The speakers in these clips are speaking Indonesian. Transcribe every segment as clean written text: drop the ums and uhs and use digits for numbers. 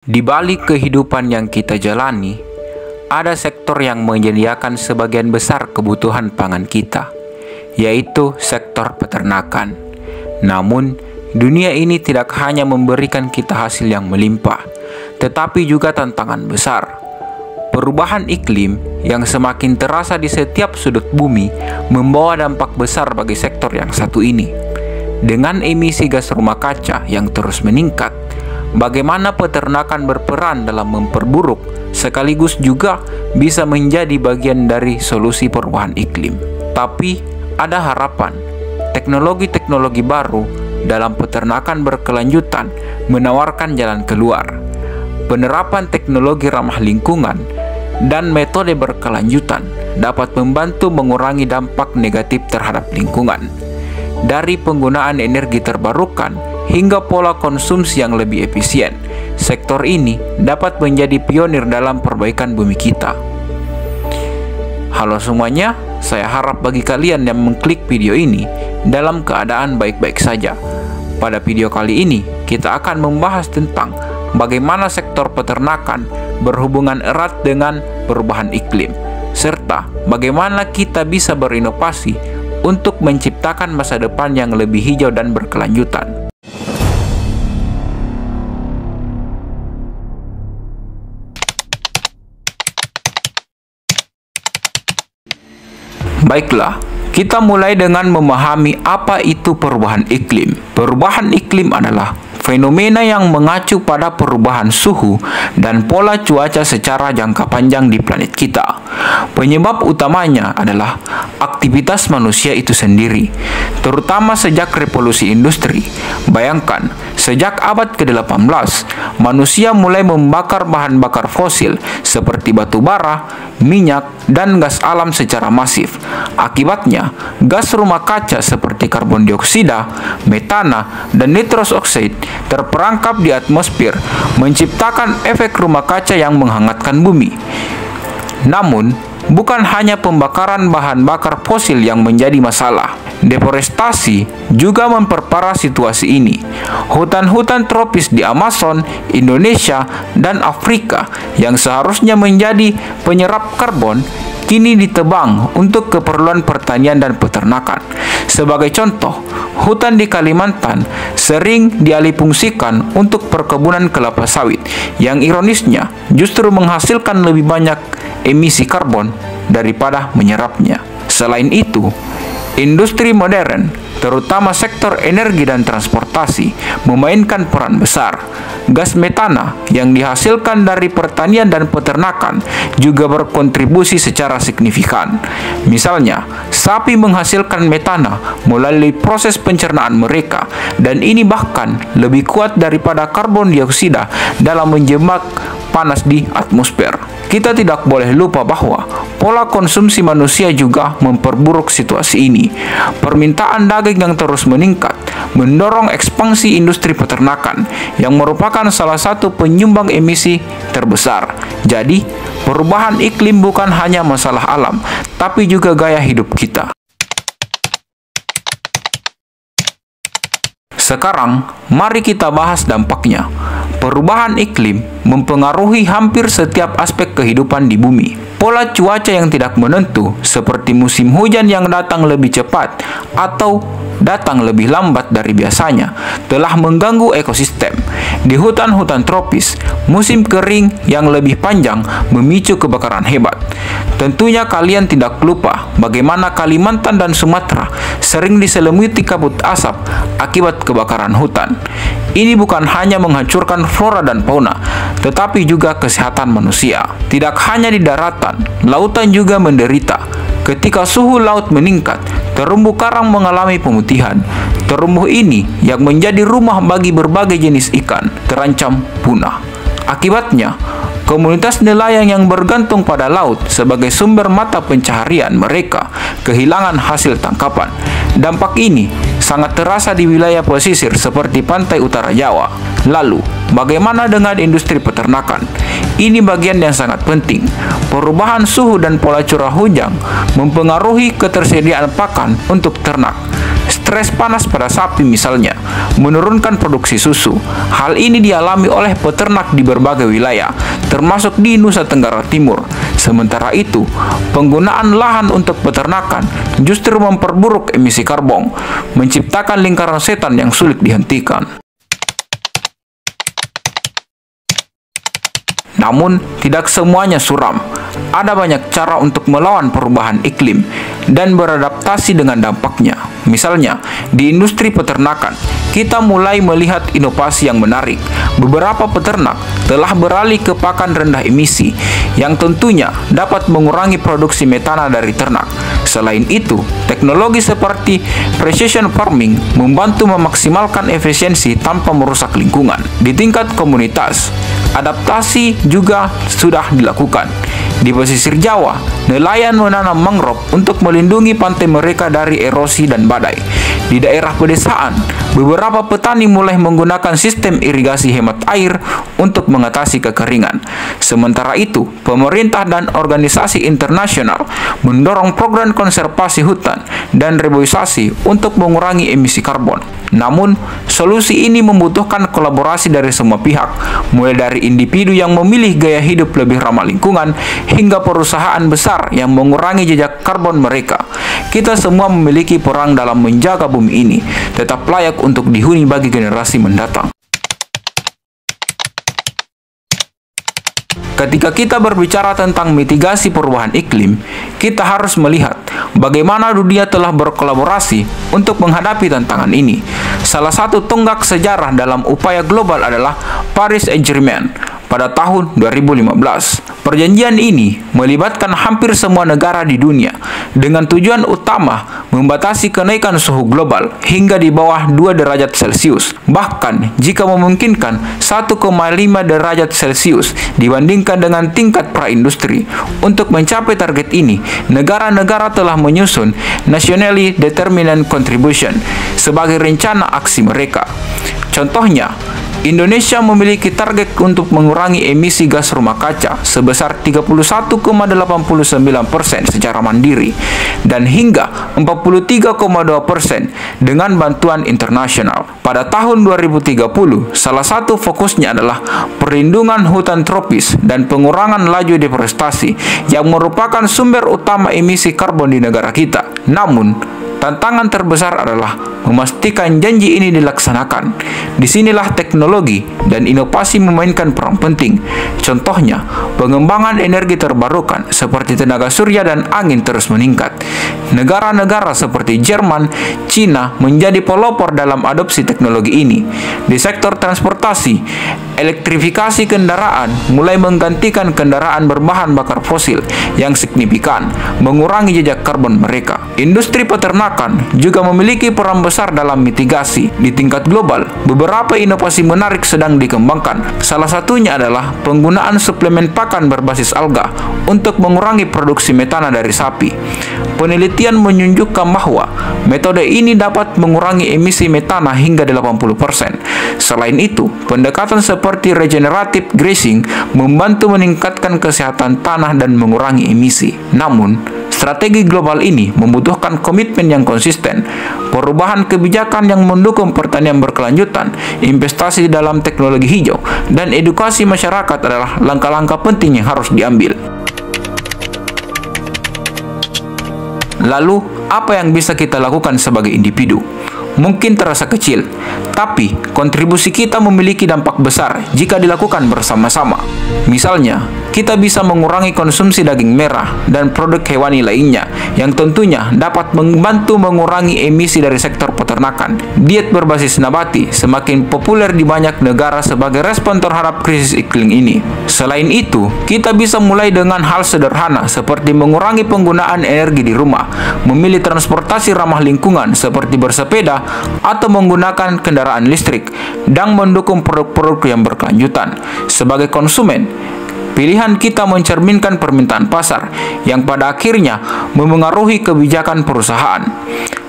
Di balik kehidupan yang kita jalani, ada sektor yang menyediakan sebagian besar kebutuhan pangan kita, yaitu sektor peternakan. Namun, dunia ini tidak hanya memberikan kita hasil yang melimpah, tetapi juga tantangan besar. Perubahan iklim yang semakin terasa di setiap sudut bumi membawa dampak besar bagi sektor yang satu ini. Dengan emisi gas rumah kaca yang terus meningkat, bagaimana peternakan berperan dalam memperburuk sekaligus juga bisa menjadi bagian dari solusi perubahan iklim. Tapi ada harapan. Teknologi-teknologi baru dalam peternakan berkelanjutan menawarkan jalan keluar. Penerapan teknologi ramah lingkungan dan metode berkelanjutan dapat membantu mengurangi dampak negatif terhadap lingkungan. Dari penggunaan energi terbarukan hingga pola konsumsi yang lebih efisien, sektor ini dapat menjadi pionir dalam perbaikan bumi kita. Halo semuanya, saya harap bagi kalian yang mengklik video ini dalam keadaan baik-baik saja. Pada video kali ini, kita akan membahas tentang bagaimana sektor peternakan berhubungan erat dengan perubahan iklim, serta bagaimana kita bisa berinovasi untuk menciptakan masa depan yang lebih hijau dan berkelanjutan. Baiklah, kita mulai dengan memahami apa itu perubahan iklim. Perubahan iklim adalah fenomena yang mengacu pada perubahan suhu dan pola cuaca secara jangka panjang di planet kita. Penyebab utamanya adalah aktivitas manusia itu sendiri, terutama sejak revolusi industri. Bayangkan, sejak abad ke-18, manusia mulai membakar bahan bakar fosil seperti batu bara, minyak, dan gas alam secara masif. Akibatnya, gas rumah kaca seperti karbon dioksida, metana, dan nitrous oxide terperangkap di atmosfer, menciptakan efek rumah kaca yang menghangatkan bumi. Namun, bukan hanya pembakaran bahan bakar fosil yang menjadi masalah. Deforestasi juga memperparah situasi ini. Hutan-hutan tropis di Amazon, Indonesia, dan Afrika yang seharusnya menjadi penyerap karbon kini ditebang untuk keperluan pertanian dan peternakan. Sebagai contoh, hutan di Kalimantan sering dialihfungsikan untuk perkebunan kelapa sawit, yang ironisnya justru menghasilkan lebih banyak emisi karbon daripada menyerapnya. Selain itu, industri modern, terutama sektor energi dan transportasi, memainkan peran besar. Gas metana yang dihasilkan dari pertanian dan peternakan juga berkontribusi secara signifikan. Misalnya, sapi menghasilkan metana melalui proses pencernaan mereka, dan ini bahkan lebih kuat daripada karbon dioksida dalam menjebak panas di atmosfer. Kita tidak boleh lupa bahwa pola konsumsi manusia juga memperburuk situasi ini. Permintaan daging yang terus meningkat mendorong ekspansi industri peternakan yang merupakan salah satu penyumbang emisi terbesar. Jadi, perubahan iklim bukan hanya masalah alam, tapi juga gaya hidup kita. Sekarang, mari kita bahas dampaknya. Perubahan iklim mempengaruhi hampir setiap aspek kehidupan di bumi. Pola cuaca yang tidak menentu, seperti musim hujan yang datang lebih cepat atau datang lebih lambat dari biasanya, telah mengganggu ekosistem. Di hutan-hutan tropis, musim kering yang lebih panjang memicu kebakaran hebat. Tentunya kalian tidak lupa bagaimana Kalimantan dan Sumatera sering diselimuti kabut asap akibat kebakaran hutan. Ini bukan hanya menghancurkan flora dan fauna, tetapi juga kesehatan manusia. Tidak hanya di daratan, lautan juga menderita. Ketika suhu laut meningkat, terumbu karang mengalami pemutihan. Terumbu ini yang menjadi rumah bagi berbagai jenis ikan terancam punah. Akibatnya, komunitas nelayan yang bergantung pada laut sebagai sumber mata pencaharian mereka kehilangan hasil tangkapan. Dampak ini sangat terasa di wilayah pesisir seperti pantai utara Jawa. Lalu, bagaimana dengan industri peternakan? Ini bagian yang sangat penting. Perubahan suhu dan pola curah hujan mempengaruhi ketersediaan pakan untuk ternak. Stres panas pada sapi misalnya, menurunkan produksi susu. Hal ini dialami oleh peternak di berbagai wilayah, termasuk di Nusa Tenggara Timur. Sementara itu, penggunaan lahan untuk peternakan justru memperburuk emisi karbon, menciptakan lingkaran setan yang sulit dihentikan. Namun, tidak semuanya suram. Ada banyak cara untuk melawan perubahan iklim dan beradaptasi dengan dampaknya. Misalnya, di industri peternakan, kita mulai melihat inovasi yang menarik. Beberapa peternak telah beralih ke pakan rendah emisi, yang tentunya dapat mengurangi produksi metana dari ternak. Selain itu, teknologi seperti precision farming membantu memaksimalkan efisiensi tanpa merusak lingkungan. Di tingkat komunitas, adaptasi juga sudah dilakukan. Di pesisir Jawa, nelayan menanam mangrove untuk melindungi pantai mereka dari erosi dan badai. Di daerah pedesaan, beberapa petani mulai menggunakan sistem irigasi hemat air untuk mengatasi kekeringan. Sementara itu, pemerintah dan organisasi internasional mendorong program konservasi hutan dan reboisasi untuk mengurangi emisi karbon. Namun, solusi ini membutuhkan kolaborasi dari semua pihak, mulai dari individu yang memilih gaya hidup lebih ramah lingkungan hingga perusahaan besar yang mengurangi jejak karbon mereka. Kita semua memiliki peran dalam menjaga bumi ini tetap layak untuk dihuni bagi generasi mendatang. Ketika kita berbicara tentang mitigasi perubahan iklim, kita harus melihat bagaimana dunia telah berkolaborasi untuk menghadapi tantangan ini. Salah satu tonggak sejarah dalam upaya global adalah Paris Agreement pada tahun 2015. Perjanjian ini melibatkan hampir semua negara di dunia dengan tujuan utama membatasi kenaikan suhu global hingga di bawah 2 derajat Celcius. Bahkan jika memungkinkan 1,5 derajat Celcius dibandingkan dengan tingkat praindustri. Untuk mencapai target ini, negara-negara telah menyusun Nationally Determined Contribution sebagai rencana aksi mereka. Contohnya, Indonesia memiliki target untuk mengurangi emisi gas rumah kaca sebesar 31,89% secara mandiri dan hingga 43,2% dengan bantuan internasional. Pada tahun 2030, salah satu fokusnya adalah perlindungan hutan tropis dan pengurangan laju deforestasi yang merupakan sumber utama emisi karbon di negara kita. Namun, tantangan terbesar adalah memastikan janji ini dilaksanakan. Disinilah teknologi dan inovasi memainkan peran penting. Contohnya, pengembangan energi terbarukan seperti tenaga surya dan angin terus meningkat. Negara-negara seperti Jerman, Cina menjadi pelopor dalam adopsi teknologi ini. Di sektor transportasi, elektrifikasi kendaraan mulai menggantikan kendaraan berbahan bakar fosil yang signifikan, mengurangi jejak karbon mereka. Industri peternakan juga memiliki peran besar dalam mitigasi. Di tingkat global, beberapa inovasi menarik sedang dikembangkan. Salah satunya adalah penggunaan suplemen pakan berbasis alga untuk mengurangi produksi metana dari sapi. Penelitian menunjukkan bahwa metode ini dapat mengurangi emisi metana hingga 80%. Selain itu, pendekatan seperti regenerative grazing membantu meningkatkan kesehatan tanah dan mengurangi emisi. Namun, strategi global ini membutuhkan komitmen yang konsisten, perubahan kebijakan yang mendukung pertanian berkelanjutan, investasi dalam teknologi hijau, dan edukasi masyarakat adalah langkah-langkah penting yang harus diambil. Lalu, apa yang bisa kita lakukan sebagai individu? Mungkin terasa kecil, tapi kontribusi kita memiliki dampak besar jika dilakukan bersama-sama. Misalnya, kita bisa mengurangi konsumsi daging merah dan produk hewani lainnya yang tentunya dapat membantu mengurangi emisi dari sektor peternakan. Diet berbasis nabati semakin populer di banyak negara sebagai respon terhadap krisis iklim ini. Selain itu, kita bisa mulai dengan hal sederhana seperti mengurangi penggunaan energi di rumah, memilih transportasi ramah lingkungan seperti bersepeda atau menggunakan kendaraan listrik, dan mendukung produk-produk yang berkelanjutan. Sebagai konsumen, pilihan kita mencerminkan permintaan pasar yang pada akhirnya memengaruhi kebijakan perusahaan.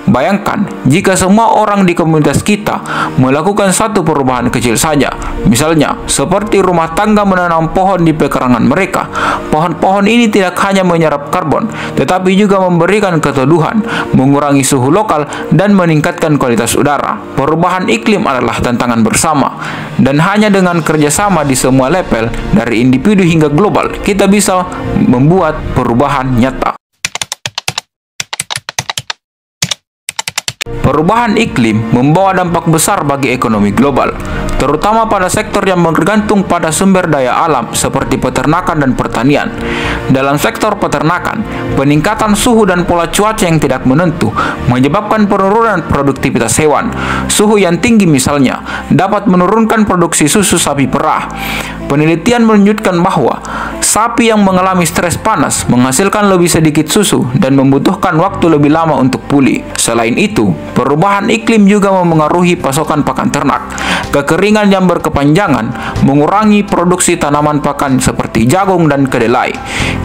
Bayangkan, jika semua orang di komunitas kita melakukan satu perubahan kecil saja, misalnya seperti rumah tangga menanam pohon di pekarangan mereka. Pohon-pohon ini tidak hanya menyerap karbon, tetapi juga memberikan keteduhan, mengurangi suhu lokal, dan meningkatkan kualitas udara. Perubahan iklim adalah tantangan bersama, dan hanya dengan kerjasama di semua level, dari individu hingga global, kita bisa membuat perubahan nyata. Perubahan iklim membawa dampak besar bagi ekonomi global, terutama pada sektor yang bergantung pada sumber daya alam seperti peternakan dan pertanian. Dalam sektor peternakan, peningkatan suhu dan pola cuaca yang tidak menentu menyebabkan penurunan produktivitas hewan. Suhu yang tinggi misalnya dapat menurunkan produksi susu sapi perah. Penelitian menunjukkan bahwa sapi yang mengalami stres panas menghasilkan lebih sedikit susu dan membutuhkan waktu lebih lama untuk pulih. Selain itu, perubahan iklim juga memengaruhi pasokan pakan ternak. Kekeringan yang berkepanjangan mengurangi produksi tanaman pakan seperti jagung dan kedelai.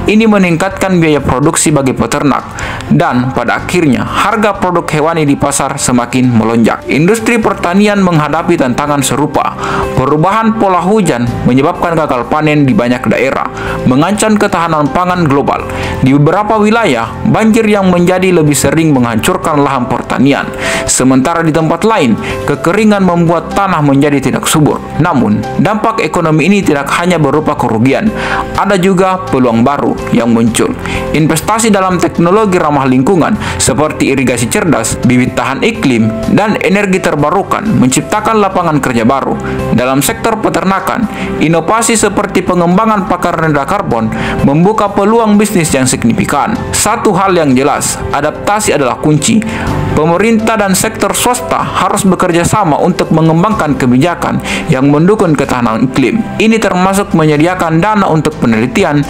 Ini meningkatkan biaya produksi bagi peternak, dan pada akhirnya harga produk hewani di pasar semakin melonjak. Industri pertanian menghadapi tantangan serupa. Perubahan pola hujan menyebabkan gagal panen di banyak daerah, mengancam ketahanan pangan global. Di beberapa wilayah, banjir yang menjadi lebih sering menghancurkan lahan pertanian. Sementara di tempat lain, kekeringan membuat tanah menjadi tidak subur. Namun, dampak ekonomi ini tidak hanya berupa kerugian, ada juga peluang baru yang muncul. Investasi dalam teknologi ramah lingkungan seperti irigasi cerdas, bibit tahan iklim, dan energi terbarukan menciptakan lapangan kerja baru. Dalam sektor peternakan, inovasi seperti pengembangan pakan rendah karbon membuka peluang bisnis yang signifikan. Satu hal yang jelas, adaptasi adalah kunci. Pemerintah dan sektor swasta harus bekerja sama untuk mengembangkan kebijakan yang mendukung ketahanan iklim. Ini termasuk menyediakan dana untuk penelitian,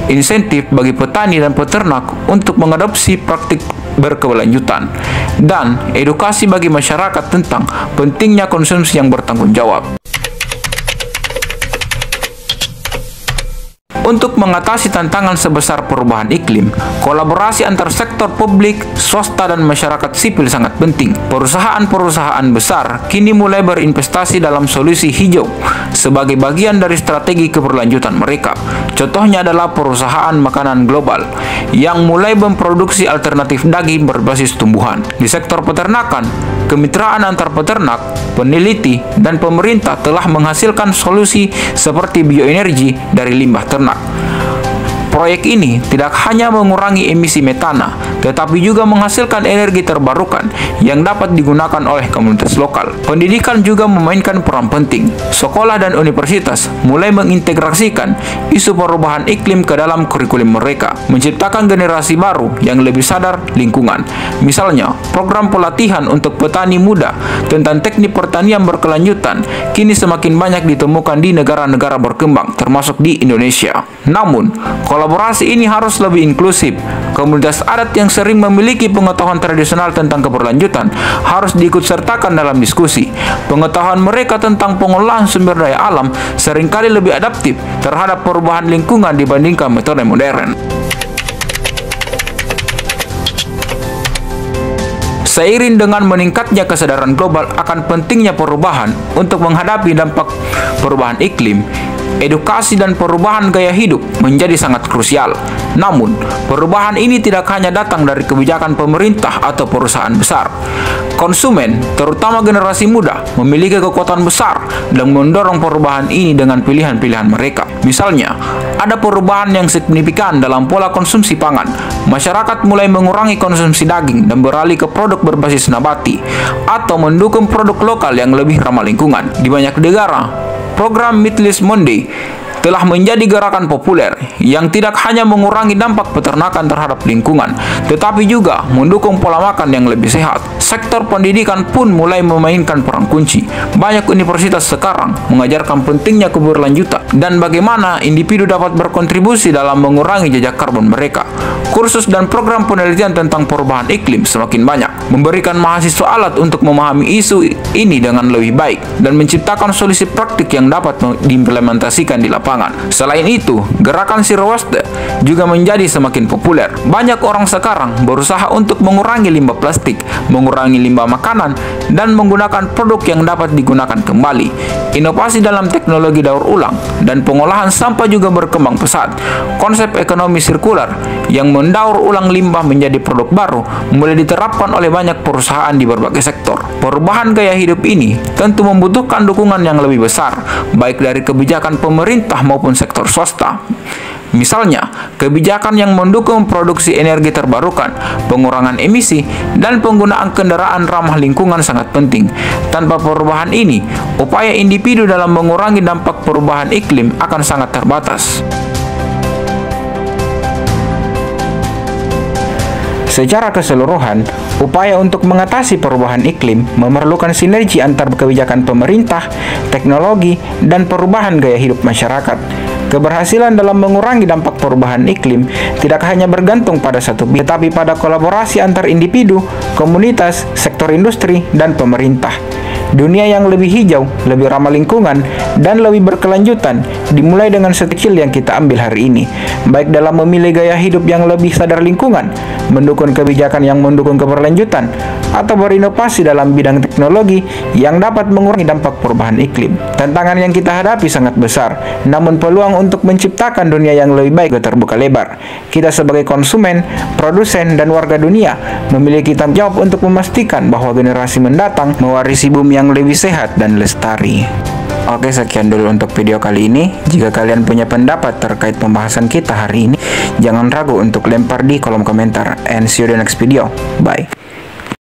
insentif bagi petani dan peternak untuk mengadopsi praktik berkelanjutan, dan edukasi bagi masyarakat tentang pentingnya konsumsi yang bertanggung jawab. Untuk mengatasi tantangan sebesar perubahan iklim, kolaborasi antar sektor publik, swasta, dan masyarakat sipil sangat penting. Perusahaan-perusahaan besar kini mulai berinvestasi dalam solusi hijau sebagai bagian dari strategi keberlanjutan mereka. Contohnya adalah perusahaan makanan global yang mulai memproduksi alternatif daging berbasis tumbuhan. Di sektor peternakan, kemitraan antar peternak, peneliti, dan pemerintah telah menghasilkan solusi seperti bioenergi dari limbah ternak. Proyek ini tidak hanya mengurangi emisi metana, tetapi juga menghasilkan energi terbarukan yang dapat digunakan oleh komunitas lokal. Pendidikan juga memainkan peran penting. Sekolah dan universitas mulai mengintegrasikan isu perubahan iklim ke dalam kurikulum mereka, menciptakan generasi baru yang lebih sadar lingkungan. Misalnya, program pelatihan untuk petani muda tentang teknik pertanian berkelanjutan kini semakin banyak ditemukan di negara-negara berkembang, termasuk di Indonesia. Namun, kolaborasi ini harus lebih inklusif. Komunitas adat yang sering memiliki pengetahuan tradisional tentang keberlanjutan harus diikutsertakan dalam diskusi. Pengetahuan mereka tentang pengolahan sumber daya alam seringkali lebih adaptif terhadap perubahan lingkungan dibandingkan metode modern. Seiring dengan meningkatnya kesadaran global akan pentingnya perubahan untuk menghadapi dampak perubahan iklim, edukasi dan perubahan gaya hidup menjadi sangat krusial. Namun, perubahan ini tidak hanya datang dari kebijakan pemerintah atau perusahaan besar. Konsumen, terutama generasi muda, memiliki kekuatan besar dalam mendorong perubahan ini dengan pilihan-pilihan mereka. Misalnya, ada perubahan yang signifikan dalam pola konsumsi pangan. Masyarakat mulai mengurangi konsumsi daging dan beralih ke produk berbasis nabati atau mendukung produk lokal yang lebih ramah lingkungan. Di banyak negara, program Meatless Monday telah menjadi gerakan populer yang tidak hanya mengurangi dampak peternakan terhadap lingkungan, tetapi juga mendukung pola makan yang lebih sehat. Sektor pendidikan pun mulai memainkan peran kunci. Banyak universitas sekarang mengajarkan pentingnya keberlanjutan dan bagaimana individu dapat berkontribusi dalam mengurangi jejak karbon mereka. Kursus dan program penelitian tentang perubahan iklim semakin banyak, memberikan mahasiswa alat untuk memahami isu ini dengan lebih baik dan menciptakan solusi praktik yang dapat diimplementasikan di lapangan. perkembangan. Selain itu, gerakan zero waste juga menjadi semakin populer. Banyak orang sekarang berusaha untuk mengurangi limbah plastik, mengurangi limbah makanan, dan menggunakan produk yang dapat digunakan kembali. Inovasi dalam teknologi daur ulang dan pengolahan sampah juga berkembang pesat. Konsep ekonomi sirkular yang mendaur ulang limbah menjadi produk baru mulai diterapkan oleh banyak perusahaan di berbagai sektor. Perubahan gaya hidup ini tentu membutuhkan dukungan yang lebih besar, baik dari kebijakan pemerintah maupun sektor swasta. Misalnya, kebijakan yang mendukung produksi energi terbarukan, pengurangan emisi, dan penggunaan kendaraan ramah lingkungan sangat penting. Tanpa perubahan ini, upaya individu dalam mengurangi dampak perubahan iklim akan sangat terbatas. Secara keseluruhan, upaya untuk mengatasi perubahan iklim memerlukan sinergi antar kebijakan pemerintah, teknologi, dan perubahan gaya hidup masyarakat. Keberhasilan dalam mengurangi dampak perubahan iklim tidak hanya bergantung pada satu pihak, tetapi pada kolaborasi antar individu, komunitas, sektor industri, dan pemerintah. Dunia yang lebih hijau, lebih ramah lingkungan, dan lebih berkelanjutan dimulai dengan sekecil yang kita ambil hari ini, baik dalam memilih gaya hidup yang lebih sadar lingkungan, mendukung kebijakan yang mendukung keberlanjutan, atau berinovasi dalam bidang teknologi yang dapat mengurangi dampak perubahan iklim. Tantangan yang kita hadapi sangat besar, namun peluang untuk menciptakan dunia yang lebih baik terbuka lebar. Kita sebagai konsumen, produsen, dan warga dunia memiliki tanggung jawab untuk memastikan bahwa generasi mendatang mewarisi bumi yang lebih sehat dan lestari. Oke, sekian dulu untuk video kali ini. Jika kalian punya pendapat terkait pembahasan kita hari ini, jangan ragu untuk lempar di kolom komentar. And see you in the next video. Bye.